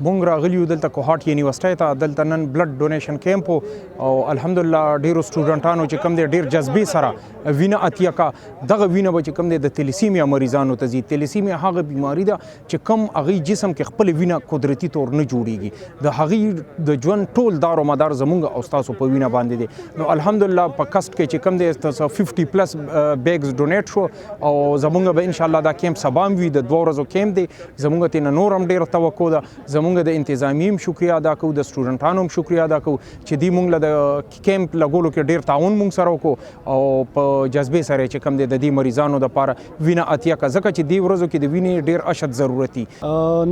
مونږ راغلي یو دلته کوهاٹ یونیورسٹی ته، دلته نن بلډ ډونیشن کیمپ او الحمدلله ډیرو سټوډنټانو چې کوم دی ډیر جذبې سره وینه اتیا کا. دغه وینه به چې کوم دی د تھیلیسیمیا مریضانو ته ځي. تھیلیسیمیا هغه بیماری ده چې کوم هغې جسم کې خپل وینه قدرتي طور نه جوړیږي. د هغې د ژوند ټول دار و مدار زمونږ او ستاسو په وینه باندې دی. نو الحمدلله په کسټ کې چې کوم دی 50 پلس بیگز ډونیټ شو او زمونږ به انشاءالله دا کیمپ سبا هم وي. د 2 ورځو کیمپ دی. زمونږ ترې نور هم ډېره توقع ده. زمونږ د انتظامیې هم شکریه ادا کوو، د سټوډنټانو هم شکریه ادا کوو چې دوی مونږ له د کیمپ لګولو کې ډېر تعاون مونږ سره وکړو او په جذبې سره چې کوم دی د دې مریضانو دپاره وینه اتیا کړه، ځکه چې دې ورځو کې د وینې ډېر اشد ضرورت دي.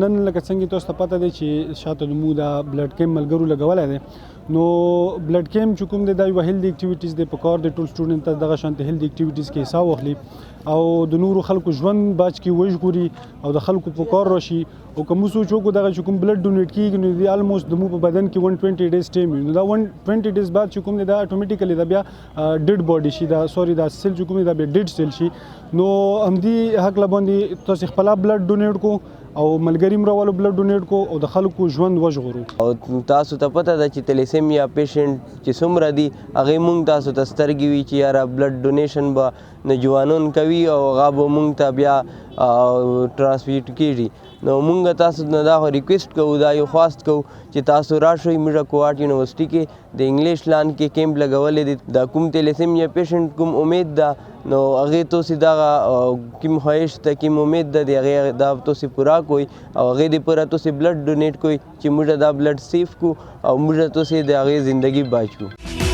نن لکه څنګه تاسو ته پته دی چې شاته زموږ دا بلډ کیمپ ملګرو لګولی دی. نو بلډ کیمپ چې کوم دی دا یوه هیلدي اکټیویټیز دی. په کار دی ټول سټوډنټ ته دغه شانتې هیلدي اکټیویټیز کې حصه واخلي او د نورو خلکو ژوند باج کې وژغوري او د خلکو په کار راشي. او که موږ سوچ وکړو دغه چې کوم بلډ ډونیټ کېږي نو دی الموسټ زموږ په بدن کې 120 ډیز ټایم وي. نو دا 120 ډیز بعد چې کوم دی دا اټومیټیکلی دا بیا ډیډ باډي شي، دا سوري دا سیل چې کوم دی دا بیا ډیډ سیل شي. نو همدې هکله باندې تاسو خپله بلډ ډونیټ کو او ملګري مروالو بلډ ډونیټ کو او د خلکو ژوند وژغورو. او تاسو ته پته ده چې تھیلیسیمیا پیشنټ چې څومره دي هغې مونږ تاسو ته سترګې وي چې یاره بلډ ډونیشن به نوجوانان کوي او هغه به مونږ ته بیا ټرانسمیټ کېږي. نو مونږ تاسو نه دا ریکویسټ کوو، دا یو خواست کوو چې تاسو راشئ. موږ کوهاٹ یونیورسٹی کې د انګلیش لان کې کیمپ لګولی دی. دا کوم تھیلیسیمیا پیشنټ کوم امید ده نو هغې تاسو دغه کوم خواهش ده کوم امید ده د هغې دا تاسو پوره کوئ او هغې دپاره تاسو بلډ ډونیټ کوئ چې موږ دا بلډ سیف کو او موږ تاسو د هغې زندګي باج کو.